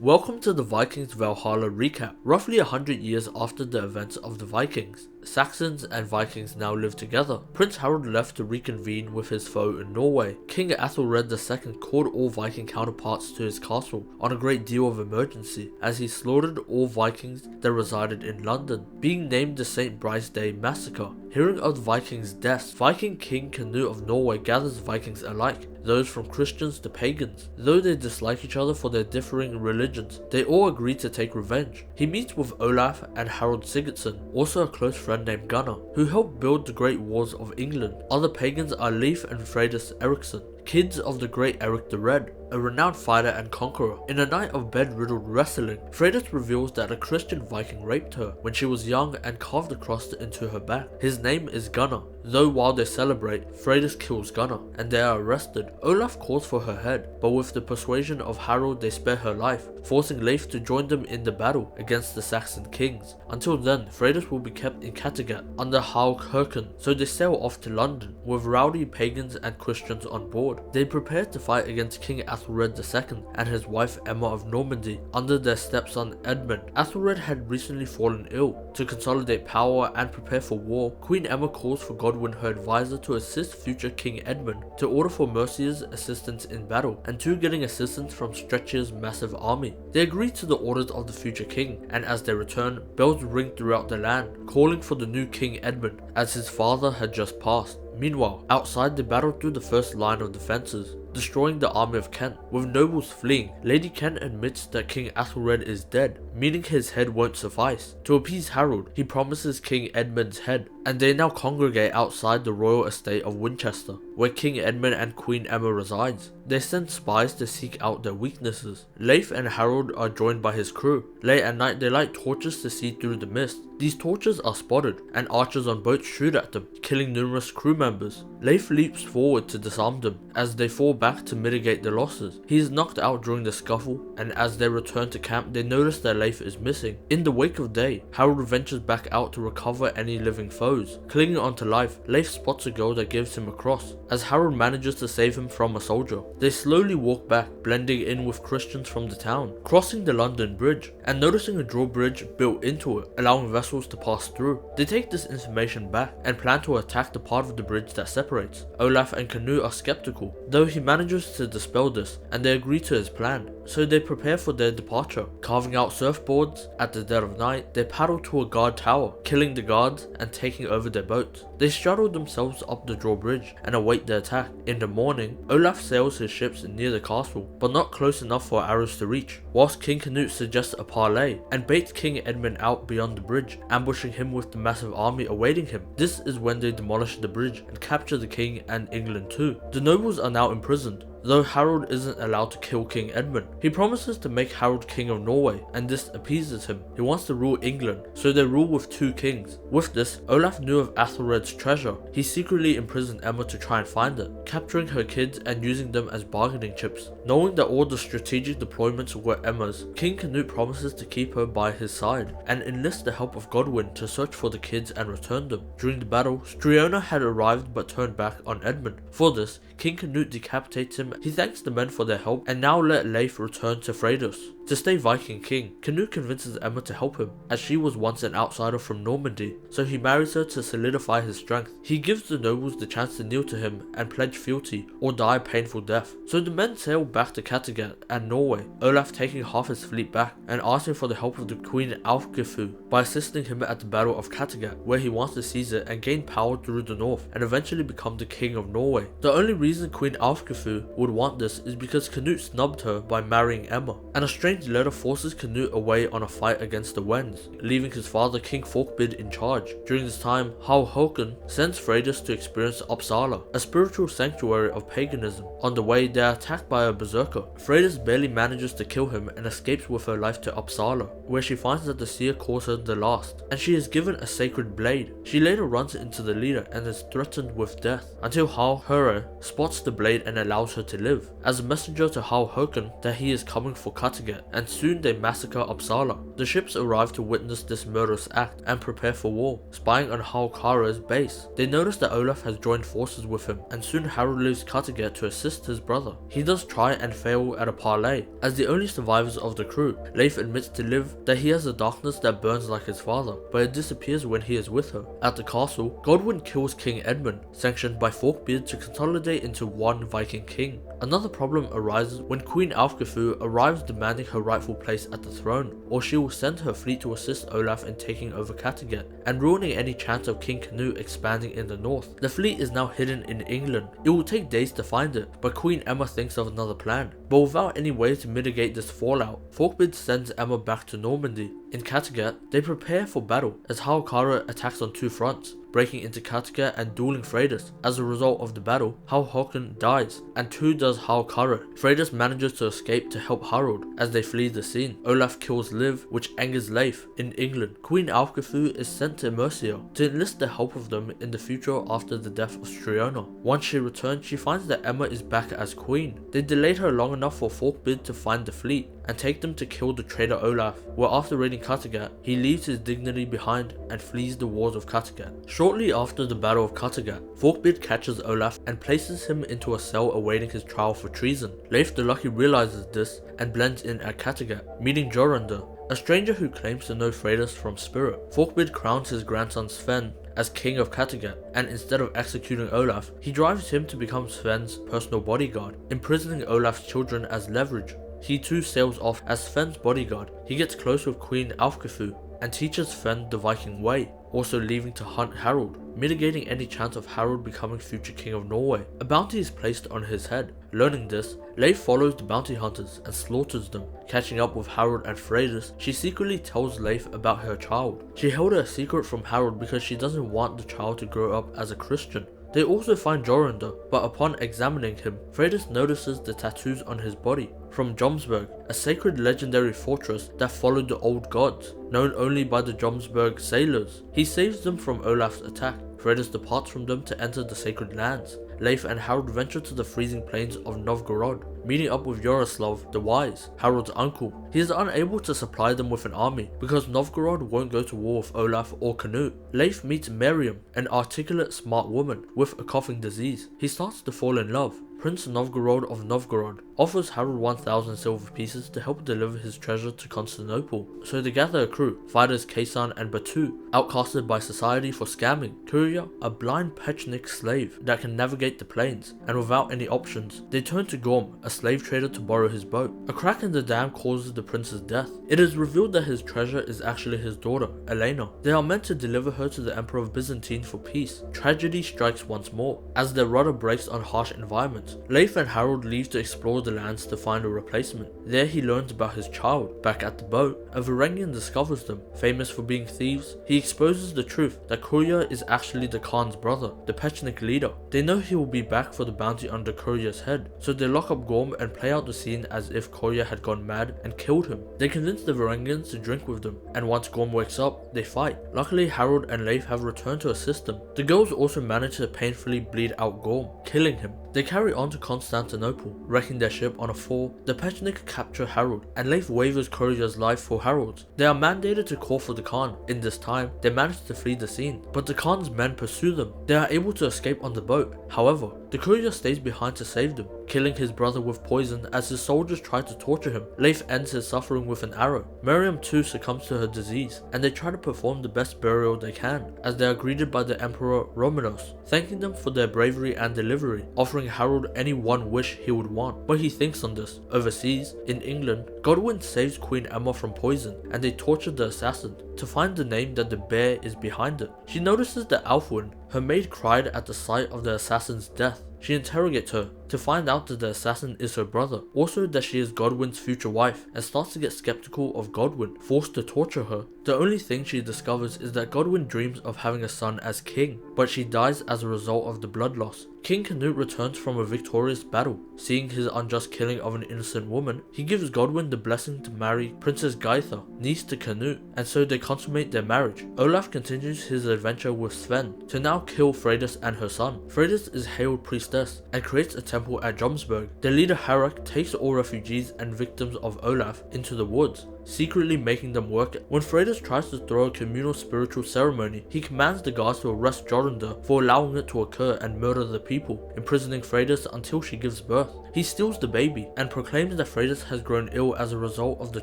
Welcome to the Vikings Valhalla recap. Roughly 100 years after the events of the Vikings, Saxons and Vikings now live together. Prince Harald left to reconvene with his foe in Norway. King Æthelred II called all Viking counterparts to his castle on a great deal of emergency, as he slaughtered all Vikings that resided in London, being named the St. Bride's Day Massacre. Hearing of the Vikings' deaths, Viking King Canute of Norway gathers Vikings alike, those from Christians to pagans. Though they dislike each other for their differing religions, they all agree to take revenge. He meets with Olaf and Harald Sigurdsson, also a close friend named Gunnar, who helped build the Great Wars of England. Other pagans are Leif and Freydis Erikson, kids of the great Erik the Red, a renowned fighter and conqueror. In a night of bed-riddled wrestling, Freydis reveals that a Christian Viking raped her when she was young and carved a cross into her back. His name is Gunnar, though while they celebrate, Freydis kills Gunnar, and they are arrested. Olaf calls for her head, but with the persuasion of Harald they spare her life, forcing Leif to join them in the battle against the Saxon kings. Until then, Freydis will be kept in Kattegat under Harald Håkon, so they sail off to London, with rowdy pagans and Christians on board. They prepare to fight against King Æthelred II and his wife Emma of Normandy under their stepson Edmund. Æthelred had recently fallen ill. To consolidate power and prepare for war, Queen Emma calls for Godwin, her advisor, to assist future King Edmund, to order for Mercia's assistance in battle, and to getting assistance from Stretch's massive army. They agree to the orders of the future king, and as they return, bells ring throughout the land, calling for the new King Edmund, as his father had just passed. Meanwhile, outside they battle through the first line of defences, destroying the army of Kent. With nobles fleeing, Lady Kent admits that King Æthelred is dead, meaning his head won't suffice. To appease Harald, he promises King Edmund's head, and they now congregate outside the royal estate of Winchester, where King Edmund and Queen Emma resides. They send spies to seek out their weaknesses. Leif and Harald are joined by his crew. Late at night they light torches to see through the mist. These torches are spotted, and archers on boats shoot at them, killing numerous crew members. Leif leaps forward to disarm them, as they fall back to mitigate the losses. He is knocked out during the scuffle, and as they return to camp they notice that Leif is missing. In the wake of day, Harald ventures back out to recover any living foes. Clinging onto life, Leif spots a girl that gives him a cross, as Harald manages to save him from a soldier. They slowly walk back, blending in with Christians from the town, crossing the London Bridge, and noticing a drawbridge built into it, allowing vessels to pass through. They take this information back, and plan to attack the part of the bridge that separates. Olaf and Canute are skeptical, though he manages to dispel this, and they agree to his plan. So they prepare for their departure. Carving out surfboards, at the dead of night, they paddle to a guard tower, killing the guards and taking over their boats. They straddle themselves up the drawbridge and await the attack. In the morning, Olaf sails his ships near the castle, but not close enough for arrows to reach, whilst King Canute suggests a parley and baits King Edmund out beyond the bridge, ambushing him with the massive army awaiting him. This is when they demolish the bridge and capture the king and England too. The nobles are now imprisoned, though Harald isn't allowed to kill King Edmund. He promises to make Harald king of Norway, and this appeases him. He wants to rule England, so they rule with two kings. With this, Olaf knew of Æthelred's treasure. He secretly imprisoned Emma to try and find it, capturing her kids and using them as bargaining chips. Knowing that all the strategic deployments were Emma's, King Canute promises to keep her by his side, and enlists the help of Godwin to search for the kids and return them. During the battle, Striona had arrived but turned back on Edmund. For this, King Canute decapitates him. He thanks the men for their help and now let Leif return to Freydis to stay Viking king. Canute convinces Emma to help him, as she was once an outsider from Normandy, so he marries her to solidify his strength. He gives the nobles the chance to kneel to him and pledge fealty or die a painful death. So the men sail back to Kattegat and Norway, Olaf taking half his fleet back and asking for the help of the Queen Alfgifu by assisting him at the Battle of Kattegat, where he wants to seize it and gain power through the north and eventually become the king of Norway. The only reason Queen Alfgifu would want this is because Canute snubbed her by marrying Emma, and a strange letter forces Canute away on a fight against the Wends, leaving his father King Folkbid in charge. During this time, Harald Håkon sends Freydis to experience Uppsala, a spiritual sanctuary of paganism. On the way, they are attacked by a berserker. Freydis barely manages to kill him and escapes with her life to Uppsala, where she finds that the seer calls her the last, and she is given a sacred blade. She later runs into the leader and is threatened with death, until Harald Höre spots the blade and allows her to live, as a messenger to Harald Håkon that he is coming for Kattegat. and soon they massacre Uppsala. The ships arrive to witness this murderous act and prepare for war, spying on Harald's base. They notice that Olaf has joined forces with him, and soon Harald leaves Kattegat to assist his brother. He does try and fail at a parley. As the only survivors of the crew, Leif admits to Liv that he has a darkness that burns like his father, but it disappears when he is with her. At the castle, Godwin kills King Edmund, sanctioned by Forkbeard to consolidate into one Viking king. Another problem arises when Queen Alfgefu arrives demanding her rightful place at the throne, or she will send her fleet to assist Olaf in taking over Kattegat, and ruining any chance of King Canute expanding in the north. The fleet is now hidden in England. It will take days to find it, but Queen Emma thinks of another plan. But without any way to mitigate this fallout, Forkbeard sends Emma back to Normandy. In Kattegat, they prepare for battle as Harald attacks on two fronts, breaking into Kattegat and dueling Freydis. As a result of the battle, Håkon dies, and too does Harald. Freydis manages to escape to help Harald as they flee the scene. Olaf kills Liv, which angers Leif. In England, Queen Alfgefu is sent to Mercia to enlist the help of them in the future after the death of Striona. Once she returns, she finds that Emma is back as queen. They delayed her long enough for Forkbeard to find the fleet and take them to kill the traitor Olaf, where after raiding Kattegat, he leaves his dignity behind and flees the wars of Kattegat. Shortly after the Battle of Kattegat, Forkbeard catches Olaf and places him into a cell awaiting his trial for treason. Leif the Lucky realizes this and blends in at Kattegat, meeting Jorundur, a stranger who claims to know Freydis from spirit. Forkbeard crowns his grandson Fenn as king of Kattegat, and instead of executing Olaf, he drives him to become Fenn's personal bodyguard, imprisoning Olaf's children as leverage. He too sails off as Fenn's bodyguard. He gets close with Queen Alfgefu and teaches Fenn the Viking way, also leaving to hunt Harald, mitigating any chance of Harald becoming future king of Norway. A bounty is placed on his head. Learning this, Leif follows the bounty hunters and slaughters them. Catching up with Harald and Freydis, she secretly tells Leif about her child. She held it a secret from Harald because she doesn't want the child to grow up as a Christian. They also find Jorundur, but upon examining him, Freydis notices the tattoos on his body. From Jomsburg, a sacred legendary fortress that followed the old gods, known only by the Jomsburg sailors. He saves them from Olaf's attack. Freydis departs from them to enter the sacred lands. Leif and Harald venture to the freezing plains of Novgorod, meeting up with Yaroslav the Wise, Harald's uncle. He is unable to supply them with an army because Novgorod won't go to war with Olaf or Canute. Leif meets Miriam, an articulate smart woman with a coughing disease. He starts to fall in love. Prince Novgorod of Novgorod offers Harald 1,000 silver pieces to help deliver his treasure to Constantinople, so they gather a crew, fighters Kaysan and Batu, outcasted by society for scamming. Kurya, a blind Pechnik slave that can navigate the plains, and without any options, they turn to Gorm, a slave trader, to borrow his boat. A crack in the dam causes the prince's death. It is revealed that his treasure is actually his daughter, Elena. They are meant to deliver her to the Emperor of Byzantine for peace. Tragedy strikes once more, as their rudder breaks on harsh environments. Leif and Harald leave to explore the lands to find a replacement. There he learns about his child. Back at the boat, a Varangian discovers them. Famous for being thieves, he exposes the truth that Kurya is actually the Khan's brother, the Pechnik leader. They know he will be back for the bounty under Kurya's head, so they lock up Gorm and play out the scene as if Kurya had gone mad and killed him. They convince the Varangians to drink with them, and once Gorm wakes up, they fight. Luckily, Harald and Leif have returned to assist them. The girls also manage to painfully bleed out Gorm, killing him. They carry on to Constantinople, wrecking their ship on a fall. The Pechnik capture Harald, and Leif wavers Kurya's life for Harald's. They are mandated to call for the Khan. In this time, they manage to flee the scene, but the Khan's men pursue them. They are able to escape on the boat. However, the Kurya stays behind to save them, killing his brother with poison as his soldiers try to torture him. Leif ends his suffering with an arrow. Miriam too succumbs to her disease, and they try to perform the best burial they can, as they are greeted by the Emperor Romanos, thanking them for their bravery and delivery, offering Harald any one wish he would want. But he thinks on this. Overseas, in England, Godwin saves Queen Emma from poison, and they torture the assassin to find the name that the bear is behind it. She notices that Alfwin, her maid, cried at the sight of the assassin's death. She interrogates her to find out that the assassin is her brother, also that she is Godwin's future wife, and starts to get skeptical of Godwin, forced to torture her. The only thing she discovers is that Godwin dreams of having a son as king, but she dies as a result of the blood loss. King Canute returns from a victorious battle. Seeing his unjust killing of an innocent woman, he gives Godwin the blessing to marry Princess Gaitha, niece to Canute, and so they consummate their marriage. Olaf continues his adventure with Sven to now kill Freydis and her son. Freydis is hailed priestess priestess and creates a temple at Jomsburg. Their leader Harald takes all refugees and victims of Olaf into the woods, secretly making them work. When Freydis tries to throw a communal spiritual ceremony, he commands the guards to arrest Jorundur for allowing it to occur and murder the people, imprisoning Freydis until she gives birth. He steals the baby and proclaims that Freydis has grown ill as a result of the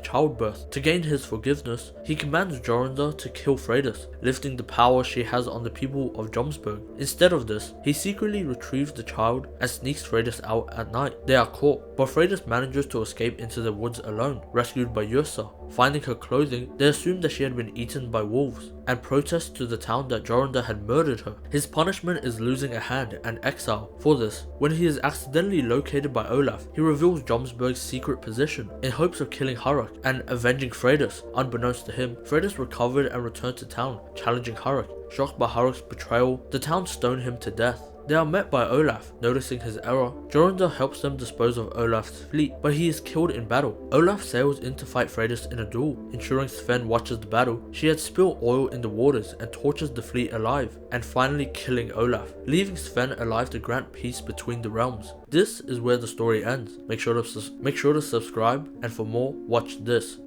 childbirth. To gain his forgiveness, he commands Jorundur to kill Freydis, lifting the power she has on the people of Jomsburg. Instead of this, he secretly retrieves the child and sneaks Freydis out at night. They are caught, but Freydis manages to escape into the woods alone, rescued by Yrsa. Finding her clothing, they assumed that she had been eaten by wolves, and protest to the town that Jorundur had murdered her. His punishment is losing a hand and exile. For this, when he is accidentally located by Olaf, he reveals Jomsburg's secret position in hopes of killing Harald and avenging Freydis. Unbeknownst to him, Freydis recovered and returned to town, challenging Harald. Shocked by Harald's betrayal, the town stone him to death. They are met by Olaf. Noticing his error, Jorundur helps them dispose of Olaf's fleet, but he is killed in battle. Olaf sails in to fight Freydis in a duel, ensuring Fenn watches the battle. She had spilled oil in the waters and tortures the fleet alive, and finally killing Olaf, leaving Fenn alive to grant peace between the realms. This is where the story ends. Make sure to subscribe, and for more, watch this.